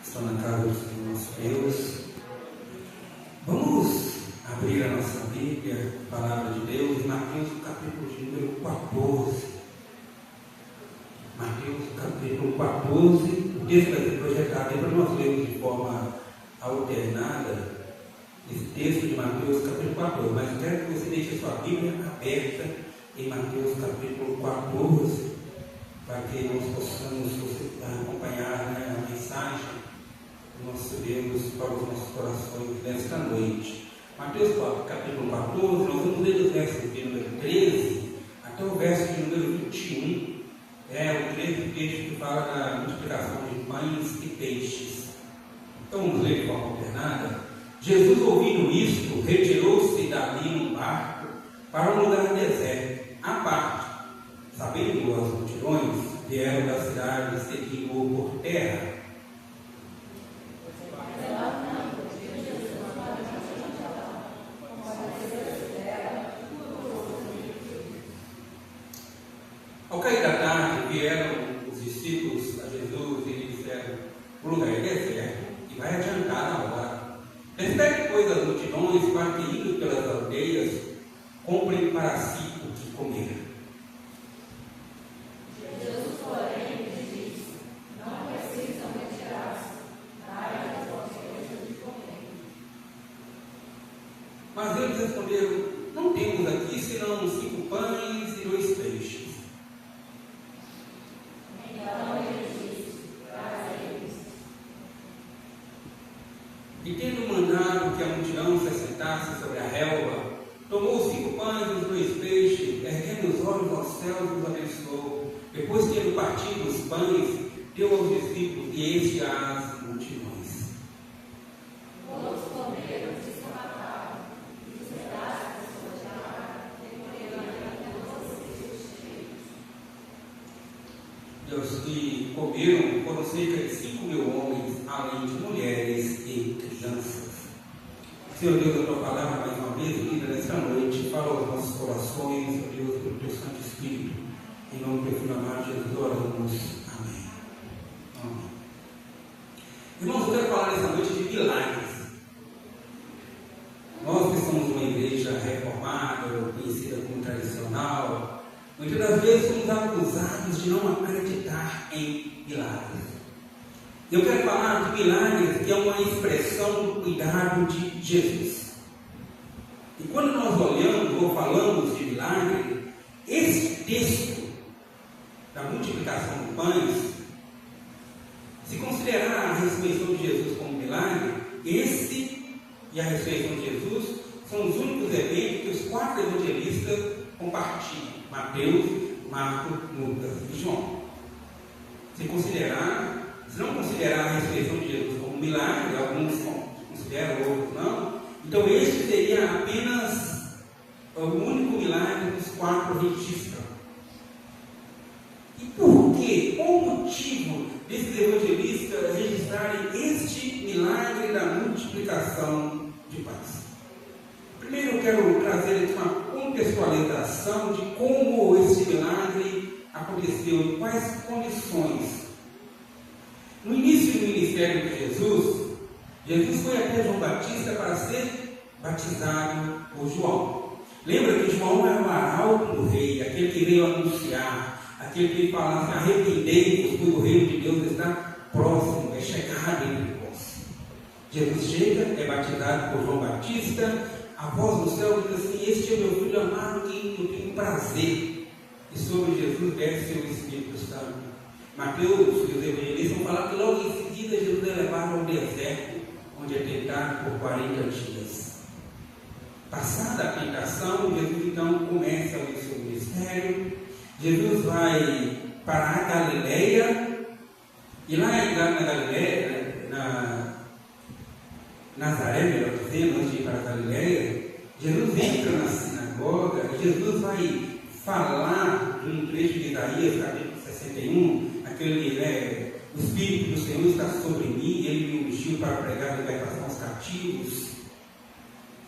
estão na casa do nosso Deus. Vamos abrir a nossa Bíblia, a Palavra de Deus, Mateus capítulo de número 14. Mateus capítulo 14, o texto vai ser projetado aí para nós lermos de forma alternada esse texto de Mateus capítulo 14, mas eu quero que você deixe a sua Bíblia aberta em Mateus capítulo 14, para que nós possamos acompanhar a mensagem do nosso Deus para os nossos corações nesta noite. Mateus capítulo 14, nós vamos ler os versos de número 13 até o verso de número 21. É o trecho que fala da multiplicação de pães e peixes. Então vamos ler de forma alternada. Jesus, ouvindo isto, retirou-se dali num barco para um lugar deserto, à parte. Sabendo as multidões, vieram da cidade seguindo-o por terra. Ao cair da tarde, vieram os discípulos a Jesus e lhe disseram: o lugar é deserto e vai adiantar na hora. Despede, pois, as multidões para que, indo pelas aldeias, comprem para si o que comer. Jesus, porém, lhes disse: não precisam retirar-se, dai as vossas coisas de comer. Mas eles responderam: não temos aqui senão 5 pães e 2 peixes. Então ele disse: trazei-lhes. E tendo mandado que a multidão se assentasse sobre a relva, tomou os 5 pães e os 2 peixes, erguendo os olhos aos céus e os abençoou. Depois, tendo partido os pães, deu aos discípulos e este às multidões. Todos comeram e se mataram, e os pedaços sobraram, recolheram ainda vocês cheios. E comeram, foram cerca de 5.000 homens, além de mulheres e crianças. Senhor Deus, a tua palavra mais uma vez, lida nesta noite, fala aos nossos corações, Senhor Deus, pelo teu Santo Espírito. Em nome do teu Filho amado Jesus, oramos. Amém. Amém. Irmãos, eu quero falar nesta noite de milagres. Nós que somos uma igreja reformada, conhecida como tradicional, muitas das vezes somos acusados de não acreditar em milagres. Eu quero falar de milagres, que é uma expressão do cuidado de Jesus. E quando nós olhamos ou falamos de milagre, esse texto da multiplicação de pães, se considerar a ressurreição de Jesus como milagre, esse e a ressurreição de Jesus são os únicos eventos que os 4 evangelistas compartilham: Mateus, Marcos, Lucas e João. Se não considerar a ressurreição de Jesus como milagre, alguns consideram, outros não, então este seria apenas o único milagre dos 4 registros. E por quê? Qual o motivo desses evangelistas registrarem este milagre da multiplicação de pães? Primeiro eu quero trazer aqui uma contextualização de como esse milagre aconteceu, em quais condições. No início do ministério de Jesus, Jesus foi até João Batista para ser batizado por João. Lembra que João era o arauto do rei, aquele que veio anunciar, aquele que falava: arrependei-vos, pois o reino de Deus está próximo, é chegado entre vós. Jesus chega, é batizado por João Batista, a voz do céu diz assim: este é meu filho amado, em quem eu tenho prazer. E sobre Jesus desce o Espírito Santo. Mateus e os evangelistas vão falar que logo em seguida Jesus é levado ao deserto, onde é tentado por 40 dias. Passada a tentação, Jesus então começa o seu ministério. Jesus vai para a Galileia, e lá na Galileia, na Nazaré, melhor dizendo, antes de ir para a Galileia, Jesus entra na sinagoga, e Jesus vai falar de um trecho de Isaías, capítulo 61, aquele, o Espírito do Senhor está sobre mim, ele me ungiu para pregar a libertação aos cativos.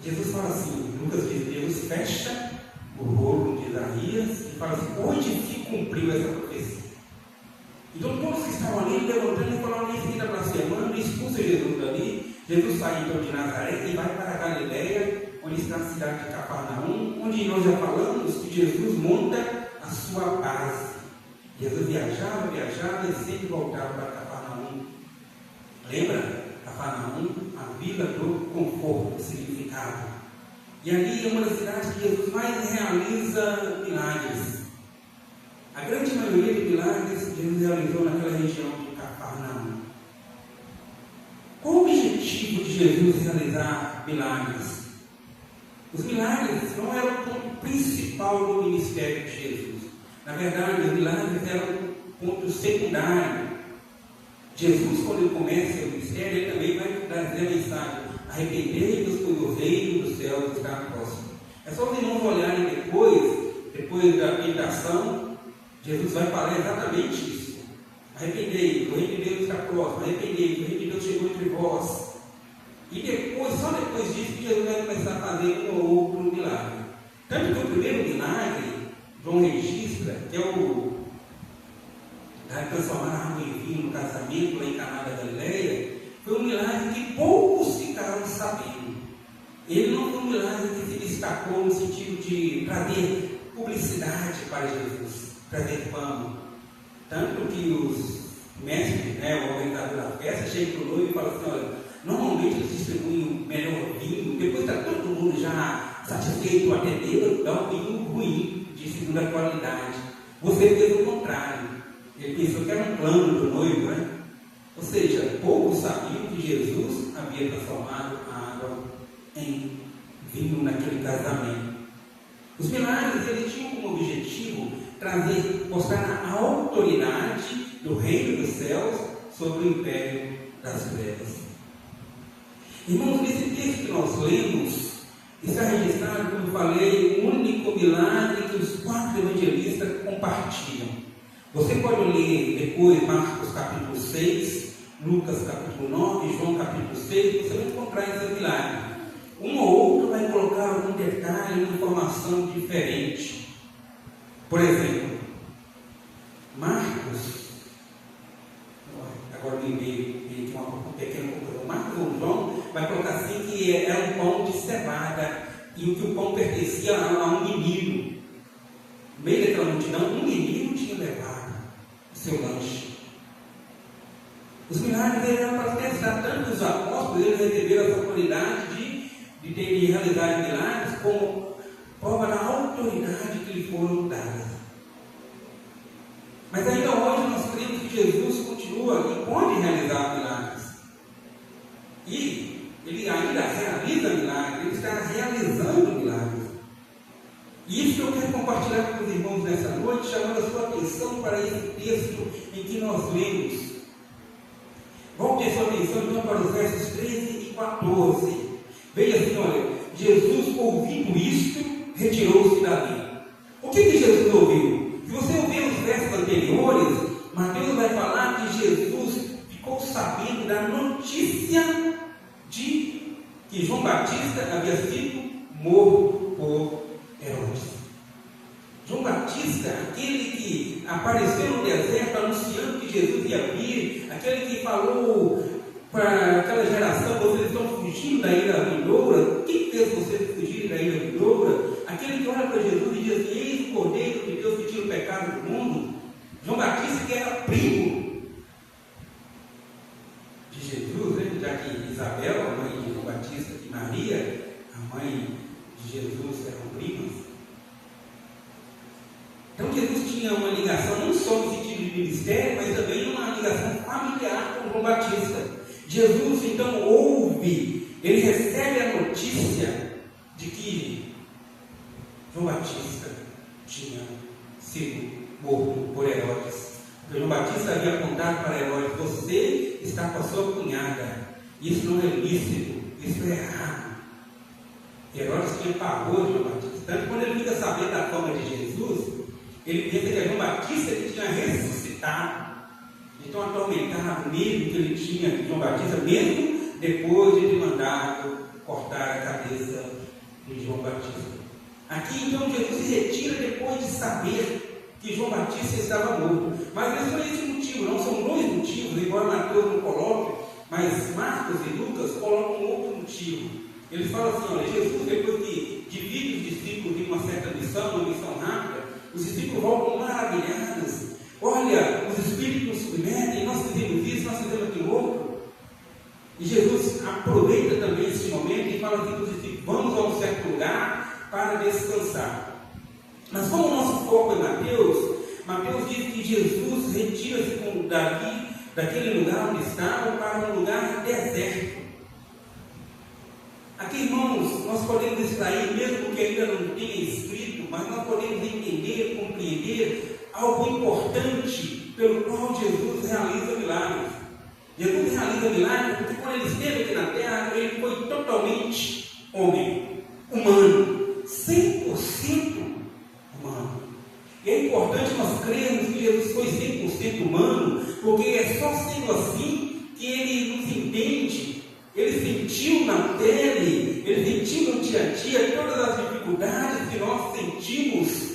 Jesus fala assim, Lucas diz, Deus fecha o rolo de Isaías e fala assim: onde se cumpriu essa profecia? Então todos que estavam ali levantando e falando em seguida blasfemando, expulsa Jesus dali. Jesus sai então de Nazaré e vai para a Galileia, onde está a cidade de Cafarnaum, onde nós já falamos que Jesus monta a sua base. Jesus viajava e sempre voltava para Cafarnaum. Lembra? Cafarnaum, a vila do conforto, significado. E ali é uma das cidades que Jesus mais realiza milagres. A grande maioria de milagres Jesus realizou naquela região de Cafarnaum. Qual o objetivo de Jesus realizar milagres? Os milagres não eram o ponto principal do ministério de Jesus. Na verdade, os milagres eram o ponto secundário. Jesus, quando ele começa o ministério, ele também vai trazer a mensagem: arrependei-vos, pois o reino dos céus está próximo. É só os irmãos olharem depois da tentação, Jesus vai falar exatamente isso. Arrependei-vos, o reino de Deus está próximo. Arrependei-vos, o reino de Deus chegou entre vós. E depois, só depois disso, que Jesus vai começar a fazer um ou outro milagre. Tanto que o primeiro milagre, João registra, que é o transformar a água em vinho no casamento lá em Caná da Galileia, foi um milagre que poucos ficaram sabendo. Ele não foi um milagre que se destacou no sentido de trazer publicidade para Jesus, trazer fama. Tanto que os mestres, o organizador da festa, chega para o noivo e fala assim: olha, normalmente eles distribuem o melhor vinho, depois está todo mundo já satisfeito, atendeu, dá um vinho ruim, de segunda qualidade. Você fez o contrário. Ele pensou que era um plano do noivo, né? Ou seja, poucos sabiam que Jesus havia transformado a água em vinho naquele casamento. Os milagres, eles tinham como objetivo mostrar a autoridade do reino dos céus sobre o império das trevas. Irmãos, nesse texto que nós lemos, está registrado, como eu falei, um único milagre que os 4 evangelistas compartilham. Você pode ler depois Marcos capítulo 6, Lucas capítulo 9, João capítulo 6, você vai encontrar esse milagre. Um ou outro vai colocar algum detalhe, uma informação diferente. Por exemplo, Marcos, agora me veio aqui um pequeno conclusão. Marcos ou João vai colocar assim que era um pão de cevada e que o pão pertencia a um menino. No meio daquela multidão, um menino tinha levado o seu lanche. Os milagres eram para testar tanto os apóstolos, eles receberam essa autoridade de realizar milagres como prova da autoridade que lhe foram dadas. Mas ainda hoje nós cremos que Jesus continua e pode realizar milagres. E ele ainda realiza milagres, ele está realizando milagres. E isso que eu quero compartilhar com os irmãos nessa noite, chamando a sua atenção para esse texto em que nós lemos. Volte a sua atenção então para os versos 13 e 14. Veja assim, olha, Jesus, ouvindo isto, retirou-se dali. O que Jesus ouviu? Se você ouvir os versos anteriores, Mateus vai falar que Jesus ficou sabendo da notícia de que João Batista havia sido morto por Herodes. João Batista, aquele que apareceu no deserto anunciando que Jesus ia vir, aquele que falou para aquela geração: vocês estão fugindo da ira vindoura. Quem fez vocês fugirem da ira vindoura? Aquele que olha para Jesus e diz assim: eis o Cordeiro de Deus que tira o pecado do mundo. João Batista, que era primo de Jesus, né? Já que Isabel, a mãe de João Batista, e Maria, a mãe de Jesus, eram primas. Então Jesus tinha uma ligação não só no sentido de ministério, mas também uma ligação familiar com João Batista. Jesus então ouve, ele recebe a notícia de que João Batista tinha sido morto por Herodes. Porque João Batista havia apontado para Herodes: você está com a sua cunhada, isso não é lícito, isso é errado. Herodes tinha pavor de João Batista. Tanto quando ele fica sabendo da fama de Jesus, ele pensa que é João Batista que tinha ressuscitado. Então atormentava o medo que ele tinha de João Batista, mesmo depois de ter mandado cortar a cabeça de João Batista. Aqui então Jesus se retira depois de saber que João Batista estava morto. Mas não é esse o motivo, Mas Marcos e Lucas colocam um outro motivo. Eles falam assim: olha, Jesus, depois que divide os discípulos em uma certa missão, uma missão rápida, os discípulos voltam maravilhados. Olha, os espíritos nos submetem, nós fizemos isso, nós fizemos aquilo outro. E Jesus aproveita também esse momento e fala assim para os discípulos: vamos a um certo lugar para descansar. Mas como o nosso foco é Mateus diz que Jesus retira-se daquele lugar onde estava para um lugar deserto. Aqui, irmãos, nós podemos extrair, mesmo que ainda não tenha escrito, mas nós podemos entender, compreender algo importante pelo qual Jesus realiza milagres. Jesus realiza milagres porque quando ele esteve aqui na terra, ele foi totalmente homem, humano, 100% humano. E é importante nós crermos que Jesus foi 100% humano, porque é só sendo assim que ele nos entende. Ele sentiu na pele, ele sentiu no dia a dia todas as dificuldades que nós sentimos,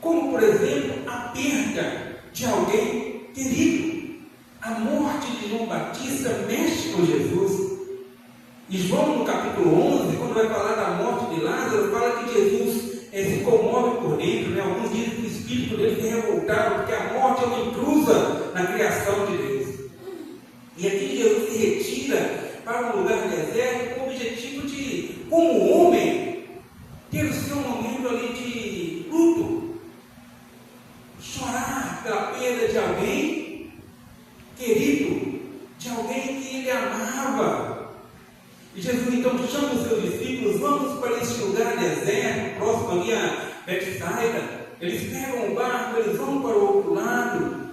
como por exemplo a perda de alguém querido. A morte de João Batista mexe com Jesus. E João, no capítulo 11, quando vai falar da morte de Lázaro, fala que Jesus se comove por dentro, né? Alguns dizem que o espírito dele se revoltado, porque a morte é uma intrusa na criação de Deus. E aqui Jesus se retira para um lugar deserto com o objetivo de, como homem, ter o seu momento ali de luto, chorar pela perda de alguém querido, de alguém que ele amava. E Jesus então chama os seus discípulos: vamos para este lugar deserto, próximo ali a Betsaida. Eles pegam o barco, eles vão para o outro lado.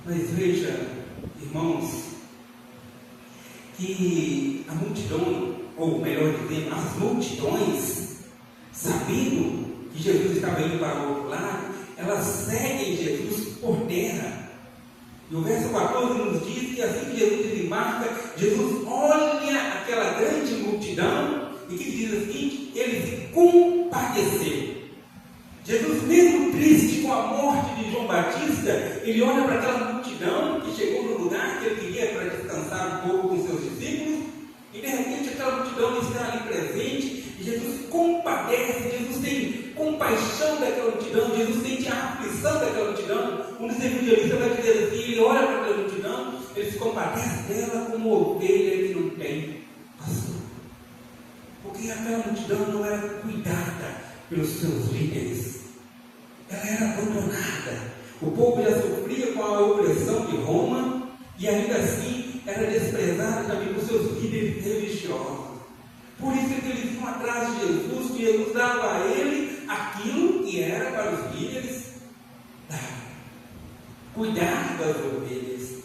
Mas veja, irmãos, que a multidão, ou melhor dizendo, as multidões, sabendo que Jesus estava indo para o outro lado, elas seguem Jesus por terra. E o verso 14 nos diz que assim que Jesus desembarca, Jesus olha aquela grande multidão e que diz o seguinte: ele se compadeceu. Jesus, mesmo triste com a morte de João Batista, ele olha para aquela multidão que chegou no lugar que ele queria para descansar um pouco com seus discípulos, e de repente aquela multidão está ali presente, e Jesus compadece, Jesus tem compaixão daquela multidão, Jesus sente a aflição daquela multidão. Um dos evangelistas vai dizer assim: ele olha para aquela multidão, ele se compadece dela como ovelha que não tem pastor. Porque aquela multidão não era cuidada pelos seus líderes, ela era abandonada. O povo já sofria com a opressão de Roma e ainda assim era desprezada também por seus líderes religiosos. Por isso é que eles iam atrás de Jesus, que Jesus dava a ele aquilo que era para os líderes dar: cuidar das ovelhas.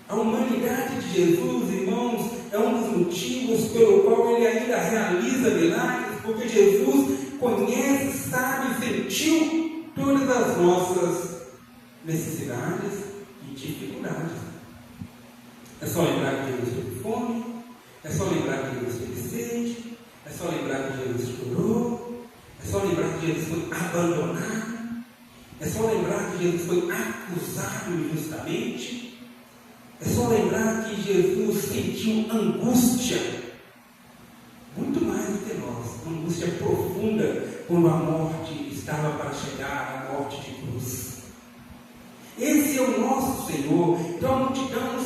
A humanidade de Jesus, irmãos, é um dos motivos pelo qual ele ainda realiza milagres, porque Jesus conhece, sabe, sentiu todas as nossas necessidades e dificuldades. É só lembrar que Jesus teve fome, é só lembrar que Jesus teve sede, é só lembrar que Jesus chorou, é só lembrar que Jesus foi abandonado, é só lembrar que Jesus foi acusado injustamente, é só lembrar que Jesus sentiu angústia, muito mais do que nós, uma angústia profunda, quando a morte estava para chegar, a morte de cruz. Esse é o nosso Senhor. Então a multidão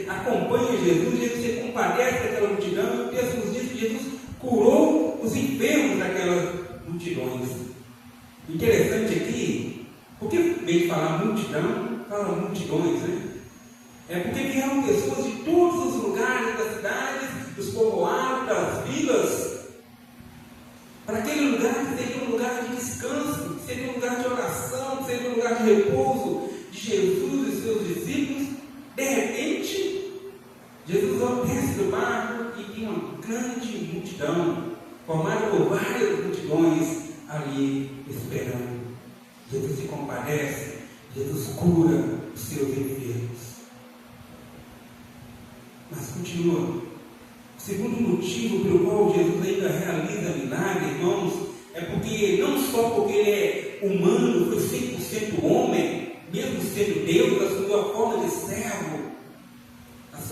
acompanha Jesus, Jesus se compadece daquela multidão. O texto nos diz que Jesus curou os enfermos daquelas multidões. Interessante aqui, porque vem falar multidão, fala multidões, né? É porque vieram pessoas de todos os lugares das cidades, dos povoados, das vilas, para aquele lugar que seria um lugar de descanso, que seria um lugar de oração, que seria um lugar de repouso de Jesus e seus discípulos. De repente, Jesus desce do barco e tem uma grande multidão, formada por várias multidões ali esperando. Jesus se compadece, Jesus cura os seus enfermos. Mas continua. O segundo motivo pelo qual Jesus ainda realiza milagre, irmãos, é porque não só porque ele é humano, foi 100% homem, mesmo sendo Deus,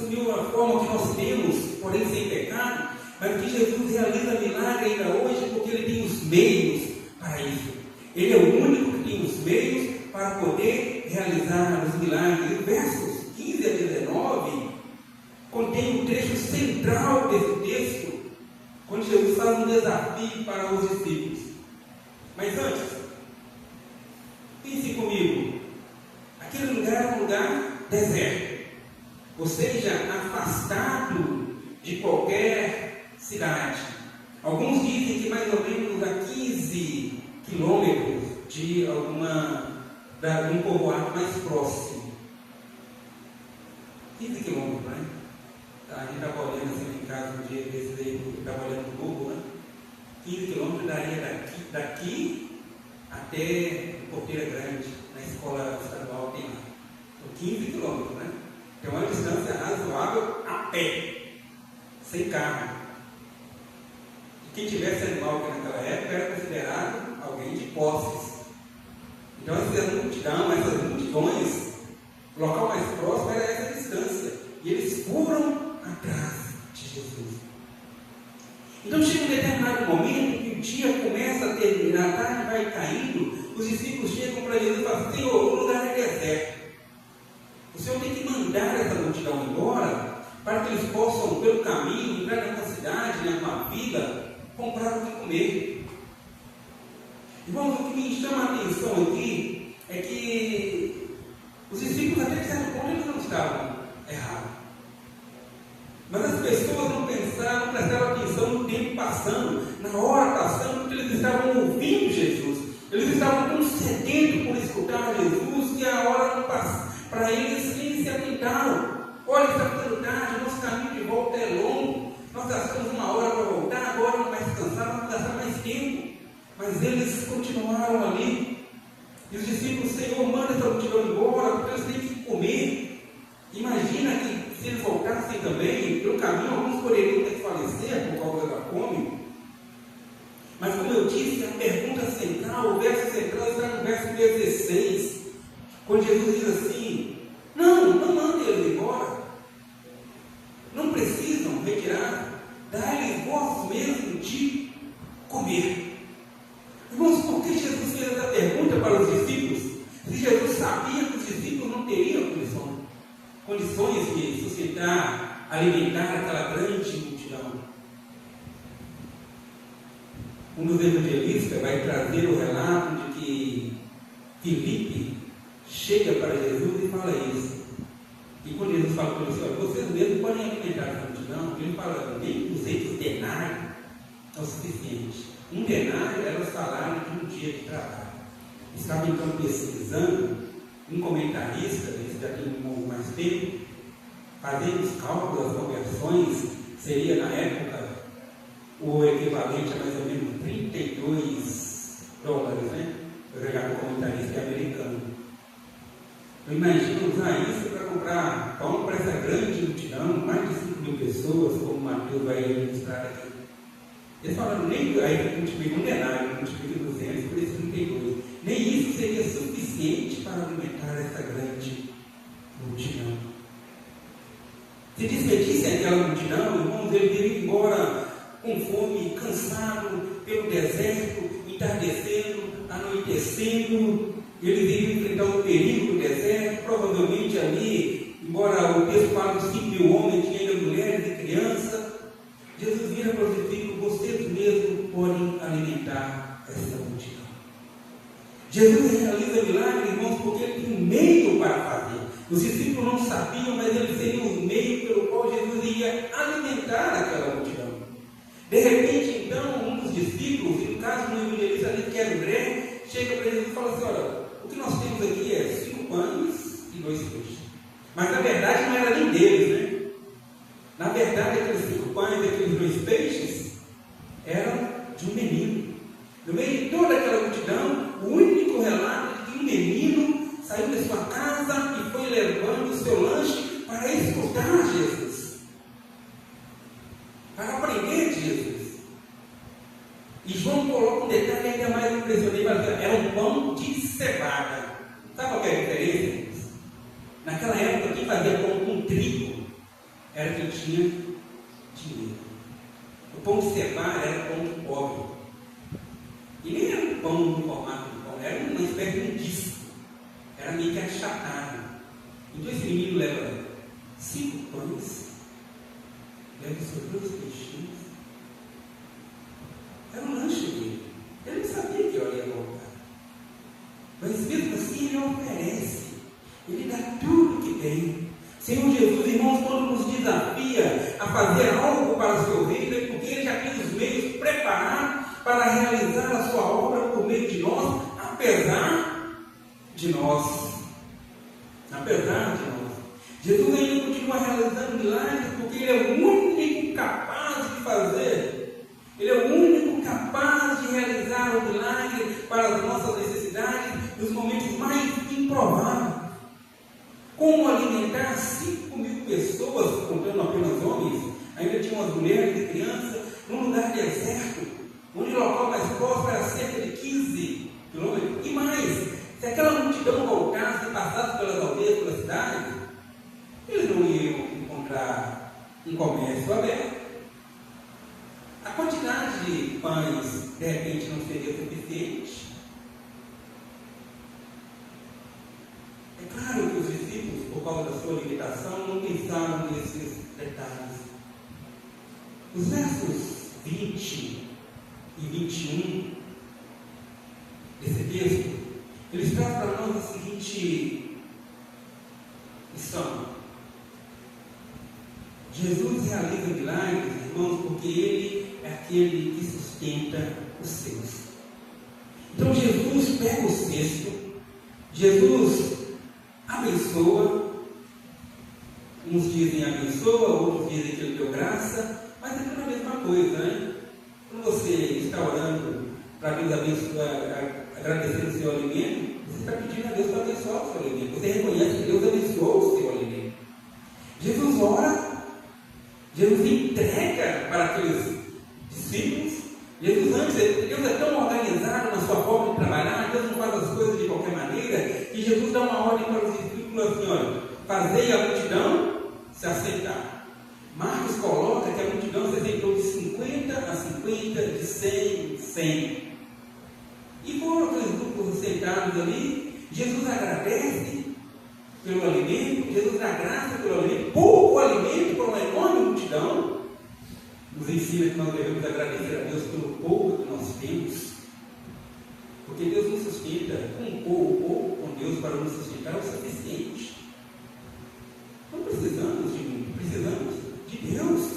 assumiu a forma que nós temos, porém sem pecado, mas que Jesus realiza milagre ainda hoje porque Ele tem os meios para isso. Ele é o único que tem os meios para poder realizar os milagres. Versos 15 a 19 contém o trecho central desse texto, quando Jesus faz um desafio para os discípulos. Mas antes, pense comigo, aquele lugar é um lugar deserto, ou seja, afastado de qualquer cidade. Alguns dizem que mais ou menos a 15 quilômetros de um povoado mais próximo. 15 quilômetros, né? A gente estava olhando assim em casa um dia desses aí, estava olhando no Google, né? 15 quilômetros daria daqui até Porteira Grande, na escola estadual tem lá. Então, 15 quilômetros, né? É uma distância razoável a pé, sem carro. E quem tivesse animal aqui naquela época era considerado alguém de posses. Então, essas multidões, o local mais próximo era essa distância. E eles foram atrás de Jesus. Então chega um determinado momento que o dia começa a terminar, a tarde vai caindo, os discípulos chegam para Jesus e falam: Senhor, o lugar é deserto. O Senhor tem que mandar essa multidão embora para que eles possam, pelo caminho, entrar numa cidade, numa vila, comprar o que comer. Irmãos, o que me chama a atenção aqui é que os discípulos, até certo ponto, eles não estavam errados. Mas as pessoas não prestaram atenção no tempo passando, na hora passando, porque eles estavam ouvindo Jesus. Eles estavam tão sedentos por escutar Jesus que a hora não passa. Para eles nem se atentaram. Olha, está ficando tarde, nosso caminho de volta é longo. Nós gastamos uma hora para voltar, agora não vai descansar, vamos gastar mais tempo. Mas eles continuaram ali. E os discípulos: Senhor, manda essa multidão embora, porque eles têm que comer. Imagina que se eles voltassem também, pelo caminho, alguns poderiam ter que falecer por causa da fome. Mas como eu disse, a pergunta central, o verso central está no verso 16, quando Jesus diz assim: não mandem eles embora, não precisam retirar, dá-lhes vós mesmo de comer. Irmãos, por que Jesus fez essa pergunta para os discípulos? Se Jesus sabia que os discípulos não teriam condições de sustentar, alimentar aquela grande multidão. Um dos evangelistas vai trazer o relato de que Filipe chega para Jesus e fala isso. E quando Jesus fala para ele: vocês mesmos podem alimentar essa multidão, ele fala: nem 200 denários é o suficiente. Um denário era o salário de um dia de trabalho. Estava então pesquisando, um comentarista, esse já tem mais tempo, fazendo os cálculos, as conversões, seria na época o equivalente a mais ou menos $32, né? Eu já o comentarista é americano. Eu imagino usar isso para comprar pão para essa grande multidão, mais de 5.000 pessoas, como o Mateus vai ilustrar aqui. Eles falaram: nem aí multiplica um denário, multiplica 200, por isso 32. Nem isso seria suficiente para alimentar essa grande multidão. Se despedissem aquela multidão, irmãos, eles iriam embora com fome, cansado pelo deserto, entardecendo, anoitecendo. Eles iriam enfrentar o perigo do deserto, provavelmente ali, embora o texto fale de 5.000 homens, tinha ainda mulheres e crianças. Jesus vira para os discípulos: vocês mesmos podem alimentar essa multidão. Jesus realiza milagre, irmãos, porque ele tem um meio para fazer. Os discípulos não sabiam, mas eles teriam um meio pelo qual Jesus iria alimentar aquela multidão. De repente, então, um dos discípulos, e no caso do evangelista ali, que era André, chega para Jesus e fala assim: olha, o que nós temos aqui é 5 pães e 2 peixes. Mas na verdade não era nem deles, né? Na verdade, aqueles 5 pães e aqueles 2 peixes eram de um menino. No meio de toda aquela multidão, o único relato de que um menino saiu da sua casa e foi levando o seu lanche para escutar Jesus, para aprender de Jesus. E João coloca um detalhe ainda mais impressionante: era um pão de cevada. Sabe qual é a diferença? Naquela época, quem fazia pão com trigo era quem tinha dinheiro. O pão de cevada era pão de pobre. E nem era um pão no formato de pão, era uma espécie de um disco. Era meio que achatado. Então esse menino leva 5 pães, leva os seus 2 peixinhos. Era um lanche dele. Ele não sabia que eu ia voltar. Mas mesmo assim ele oferece. Ele dá tudo que tem. Senhor Jesus, irmãos, quando nos desafia a fazer algo para o seu reino, é porque Ele já tem os meios preparados para realizar a sua obra por meio de nós, apesar de nós. Apesar de nós. Jesus ainda continua realizando milagres porque Ele é o único capaz de fazer. Ele é o único capaz de realizar o milagre para as nossas necessidades nos momentos mais improváveis. Como alimentar 5.000 pessoas, contando apenas homens, ainda tinha umas mulheres e crianças, num lugar deserto, onde o local mais próximo era cerca de 15 quilômetros. E mais, se aquela multidão voltasse e passasse pelas aldeias, pelas cidades, eles não iam encontrar um comércio aberto. A quantidade de pães, de repente, não seria suficiente. É claro que os discípulos, por causa da sua limitação, não pensaram nesses detalhes. Os versos 20 e 21 desse texto, eles trazem para nós a seguinte lição. Jesus realiza milagres, irmãos, porque Ele é aquele que sustenta os seus. Então Jesus pega o cesto, Jesus abençoa, uns dizem abençoa, outros dizem que Ele deu graça, mas é tudo a mesma coisa, né? Quando você está orando para Deus abençoar, agradecer o seu alimento, você está pedindo a Deus para abençoar o seu alimento. Você reconhece que Deus abençoou o seu alimento. Jesus ora, Jesus entrega para aqueles discípulos. Jesus antes, Deus é tão organizado na sua forma de trabalhar, Deus não faz as coisas de qualquer maneira, que Jesus dá uma ordem para os discípulos assim, olha, fazei a multidão se assentar. Marcos coloca que a multidão se assentou de 50 a 50, de 100 a 100. E foram aqueles grupos assentados ali, Jesus agradece pelo alimento, Jesus dá graça pelo alimento, pouco alimento para uma enorme multidão. Nos ensina que nós devemos agradecer a Deus pelo pouco que nós temos, porque Deus nos sustenta com pouco, com Deus para nos sustentar é o suficiente. Não precisamos de muito, precisamos de Deus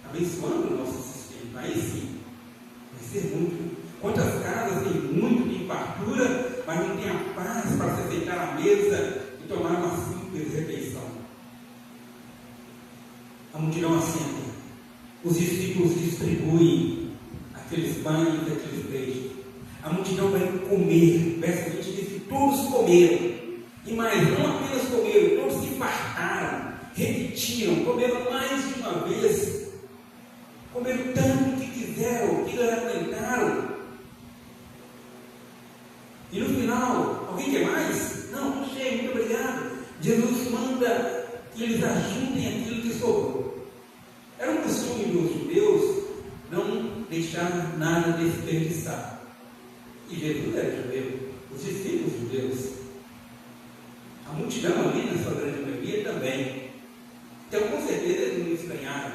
abençoando o nosso sustento. Aí sim, vai ser muito. Quantas casas tem muito, tem fartura, mas não tem a paz para se sentar à mesa e tomar uma simples refeição. A multidão assenta. Os discípulos distribuem aqueles pães e aqueles peixes. A multidão vai comer. Verso 20 diz que todos comeram. E mais, não apenas comeram, todos se fartaram, repetiram, comeram mais de uma vez. Comeram tanto que quiseram, que aguentaram. E no final, alguém quer mais? Não, não chega, muito obrigado. Jesus manda que eles ajuntem aquilo que sobrou. Era um costume dos judeus não deixar nada desperdiçar. E Jesus era judeu, os discípulos judeus. A multidão ali, na sua grande maioria, também. Então, com certeza, eles não estranharam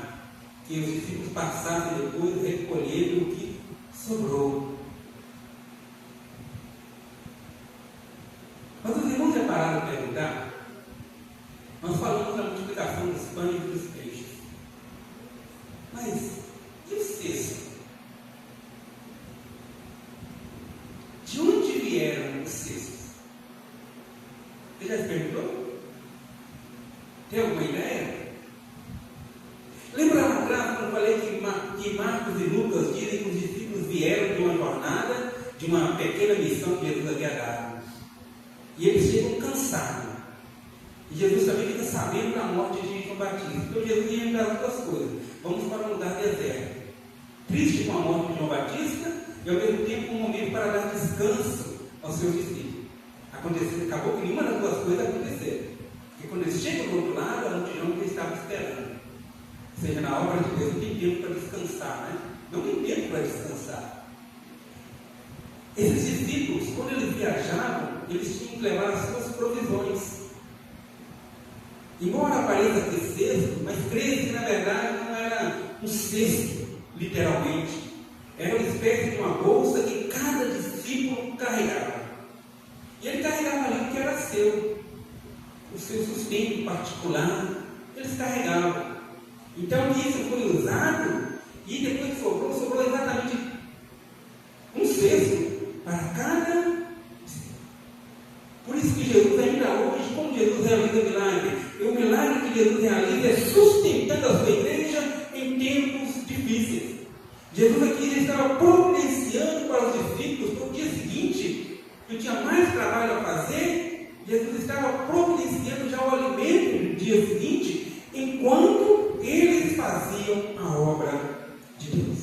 que os discípulos passassem depois recolhendo o que sobrou. Mas os irmãos já pararam de perguntar? Nós falamos da multiplicação dos pães e dos peixes. Mas, e o cesto? De onde vieram os cestos? Você já se perguntou? Tem alguma ideia? Lembra lá atrás, quando eu falei que Marcos e Lucas dizem que os discípulos vieram de uma jornada, de uma pequena missão que Jesus havia dado. E eles chegam cansados. E Jesus também fica sabendo da morte de João Batista. Então Jesus ia lembrar duas coisas. Vamos para um lugar deserto. Triste com a morte de João Batista e ao mesmo tempo um momento para dar descanso aos seus discípulos. Acabou que nenhuma das duas coisas aconteceu. Porque quando eles chegam do outro lado, a multidão que estava esperando. Ou seja, na obra de Deus não tem tempo para descansar, né? Não tem tempo para descansar. Esses discípulos, quando eles viajavam, eles tinham que levar as suas provisões. Embora pareça ter cesto, mas creio que na verdade não era um cesto, literalmente. Era uma espécie de uma bolsa que cada discípulo carregava. E ele carregava ali o que era seu, o seu sustento particular, eles carregavam. Então isso foi usado, e depois que sobrou exatamente um cesto para cada. Por isso que Jesus ainda hoje, como Jesus realiza milagre, e o milagre que Jesus realiza é sustentando a sua igreja em tempos difíceis. Jesus aqui já estava providenciando para os discípulos para o dia seguinte, que tinha mais trabalho a fazer. Jesus estava providenciando já o alimento do dia seguinte, enquanto eles faziam a obra de Deus.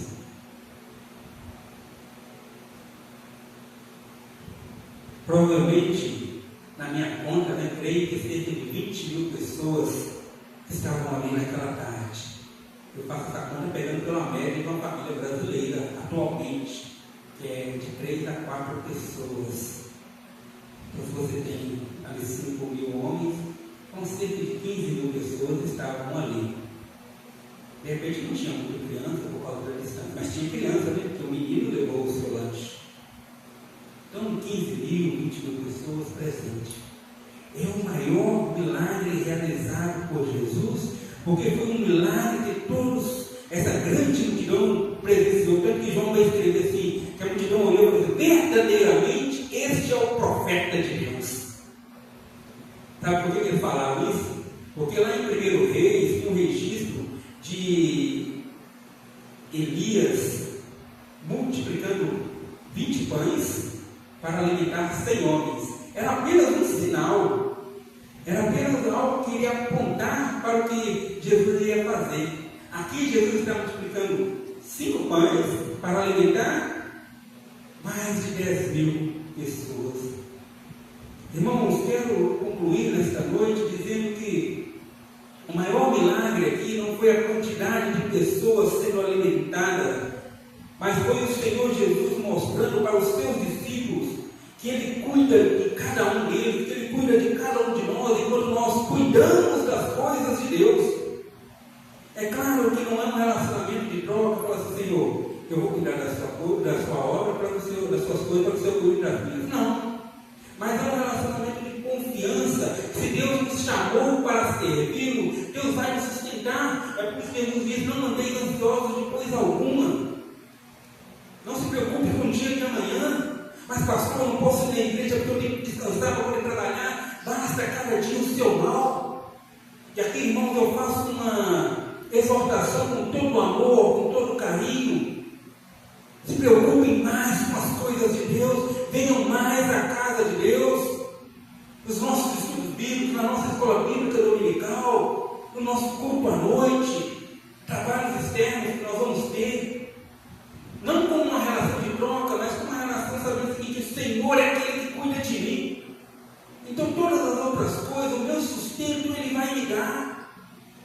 Provavelmente, na minha conta, creio que cerca de 20.000 pessoas estavam ali naquela tarde. Eu faço essa conta pegando pela média de uma família brasileira, atualmente, que é de 3 a 4 pessoas. Então, se você tem ali 5.000 homens, então cerca de 15.000 pessoas estavam ali. De repente não tinha muita criança por causa da distância, mas tinha criança, né? Porque o menino levou o seu lanche. Então, 15.000, 20.000 pessoas presentes. É o maior milagre realizado por Jesus, porque foi um milagre que todos, essa grande multidão presenciou. Tanto que João vai escrever assim, que a multidão olhou e falou: verdadeiramente, este é o profeta de Deus. Sabe por que ele falava isso? Porque lá em 1 Reis tem um registro de Elias multiplicando 20 pães para alimentar 100 homens. Era apenas um sinal, era apenas algo que iria apontar para o que Jesus ia fazer. Aqui Jesus está multiplicando 5 pães para alimentar mais de 10.000 pessoas. Irmãos, quero concluir nesta noite dizendo que o maior milagre aqui não foi a quantidade de pessoas sendo alimentadas, mas foi o Senhor Jesus mostrando para os seus discípulos que Ele cuida de cada um deles, que Ele cuida de cada um de nós, enquanto nós cuidamos das coisas de Deus. É claro que não é um relacionamento de troca, para assim: Senhor, eu vou cuidar da sua obra, para o Senhor, das suas coisas, para que o Senhor cuide das minhas. Não. Mas é um relacionamento de confiança. Se Deus nos chamou para servi-lo, Deus vai nos sustentar. É por isso que Jesus diz: não andeis ansiosos de coisa alguma. Não se preocupe com o dia de amanhã. Mas pastor, eu não posso ir na igreja porque eu tenho que descansar para poder trabalhar. Basta cada dia o seu mal. E aqui, irmãos, eu faço uma exortação com todo amor, com todo carinho. Se preocupem mais com as coisas de Deus. Venham mais à casa de Deus. Nos nossos estudos bíblicos, na nossa escola bíblica dominical, no nosso culto à noite, trabalhos externos que nós vamos ter. Não como uma relação de troca, mas como uma relação sabendo o seguinte: o Senhor é aquele que cuida de mim. Então todas as outras coisas, o meu sustento Ele vai me dar.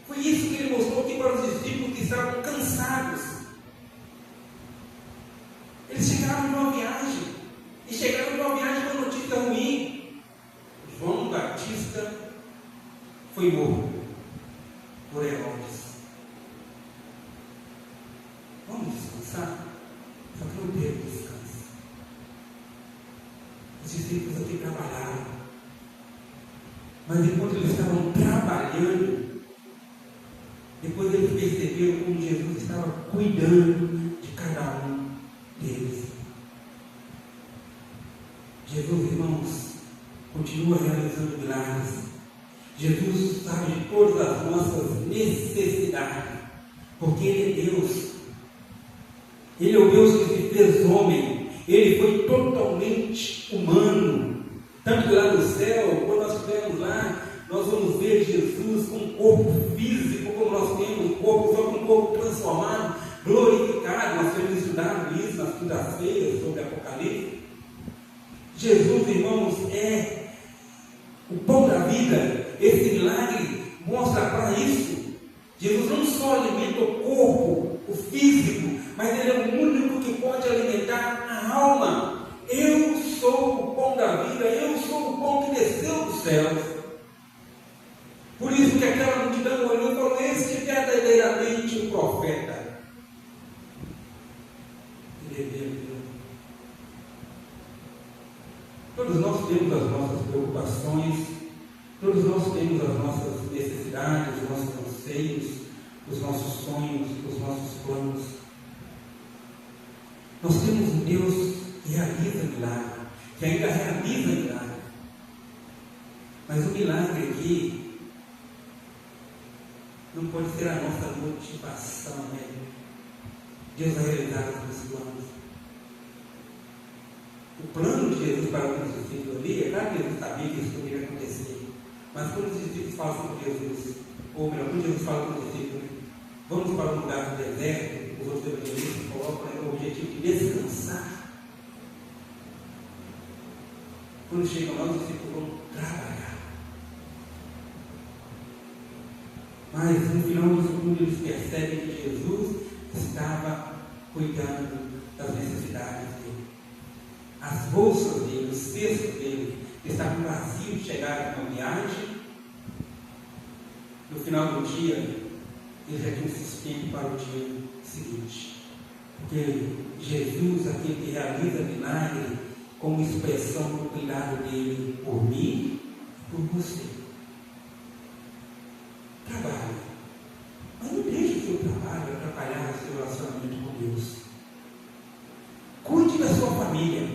Foi isso que Ele mostrou aqui para os discípulos que estavam cansados. Eles chegaram de uma viagem, e chegaram de uma viagem com uma notícia ruim. João Batista foi morto por Herodes. Vamos descansar? Só que não teve descanso. Os discípulos aqui trabalharam. Mas enquanto eles estavam trabalhando, depois eles perceberam como Jesus estava cuidando de cada um deles. Jesus, irmãos, continua realizando milagres. Jesus sabe de todas as nossas necessidades, porque Ele é Deus. Ele é o Deus que se fez homem. Ele foi totalmente humano. Tanto que lá no céu, quando nós estivermos lá, nós vamos ver Jesus com um corpo físico, como nós temos um corpo, só com um corpo transformado, glorificado. Nós temos estudado isso nas quintas-feiras sobre Apocalipse. Jesus, irmãos, é o pão da vida. Esse milagre mostra para isso. Jesus não não só alimenta o corpo, o físico, mas Ele é o único que pode alimentar a alma. Eu sou o pão da vida, eu sou o pão que desceu dos céus. Por isso que aquela multidão olhou e falou: este é verdadeiramente o profeta. Todos nós temos as nossas preocupações, todos nós temos as nossas necessidades, os nossos anseios, os nossos sonhos, os nossos planos. Nós temos um Deus que realiza milagre, que ainda realiza milagre. Mas o milagre aqui não pode ser a nossa motivação, né? Deus vai realizar os seus planos. O plano de Jesus para os discípulos ali, é claro que Jesus sabia que isso poderia acontecer. Mas quando os discípulos falam com Jesus, ou melhor, quando Jesus fala com os discípulos, vamos para um lugar do deserto, os outros evangelistas colocam o objetivo de descansar. Quando chegam lá, os discípulos vão trabalhar. Mas no final disso tudo, eles percebem que Jesus estava cuidando das necessidades dele. As bolsas dele, os cestos dele estavam vazios, chegaram de uma viagem. No final do dia, ele já tinha um sustento para o dia seguinte. Porque Jesus, aquele que realiza milagre, como expressão do cuidado dele por mim e por você. Trabalhe, mas não deixe o seu trabalho atrapalhar o seu relacionamento com Deus. Cuide da sua família,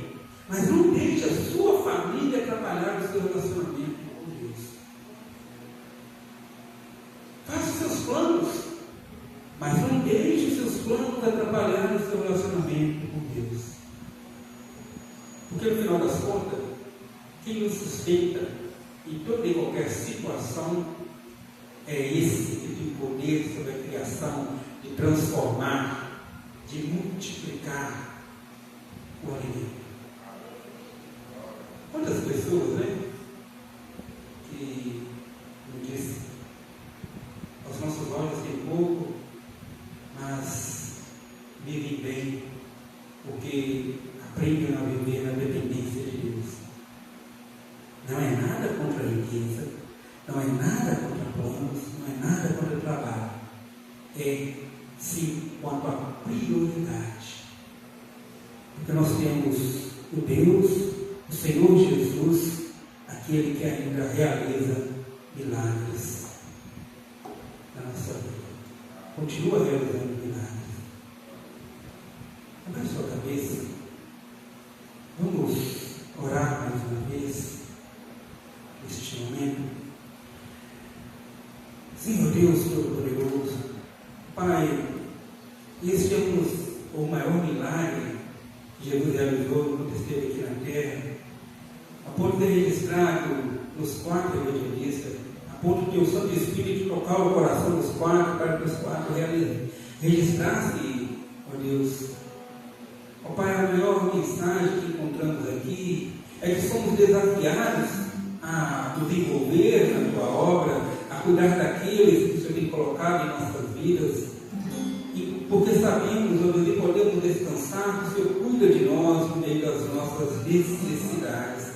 mas não deixe a sua família atrapalhar o seu relacionamento com Deus. Faça os seus planos, mas não deixe os seus planos atrapalhar o seu relacionamento com Deus. Porque no final das contas, quem nos sustenta em toda e qualquer situação é esse que tem poder sobre a criação, de transformar, de multiplicar o alimento. Quantas pessoas, né? Que, como disse, aos nossos olhos tem pouco, mas vivem bem, porque aprendem a viver na dependência de Deus. Não é nada contra a riqueza, não é nada contra planos, não é nada contra o trabalho. É sim quanto à prioridade. Porque nós temos o Deus, o Senhor Jesus, aquele que ainda realiza milagres na nossa vida. Continua realizando milagres. Abaixe sua cabeça. Vamos orar mais uma vez neste momento. Senhor Deus Todo-Poderoso, Pai, este é o maior milagre que Jesus realizou quando esteve aqui na terra, a ponto de registrado nos 4 evangelistas, a ponto de o Santo Espírito tocar o coração dos 4 para que os 4 registrassem, ó Deus. Ó Pai, a maior mensagem que encontramos aqui é que somos desafiados a desenvolver na Tua obra, a cuidar daqueles que o Senhor tem colocado em nossas vidas, e porque sabemos, ó Deus, e podemos descansar, que o Senhor cuida de nós no meio das nossas necessidades.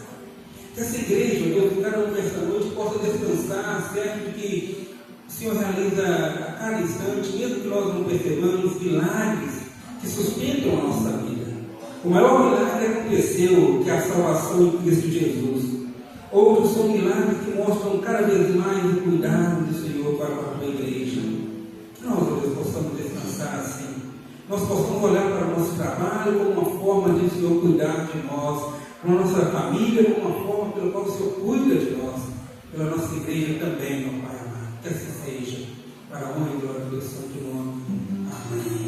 Que essa igreja, ó Deus, que cada um desta noite possa descansar, certo de que o Senhor realiza a cada instante, mesmo que nós não percebamos, milagres que sustentam a nossa vida. O maior milagre aconteceu, que é a salvação em Cristo Jesus. Outros são milagres que mostram cada vez mais o cuidado do Senhor para a tua igreja. Que nós, ó Deus, possamos descansar assim. Nós possamos olhar para o nosso trabalho como uma forma de o Senhor cuidar de nós, para a nossa família como uma forma pela qual o Senhor cuida de nós, pela nossa igreja também, ó Pai amado. Que assim seja, para a honra e glória do Santo nome. Amém.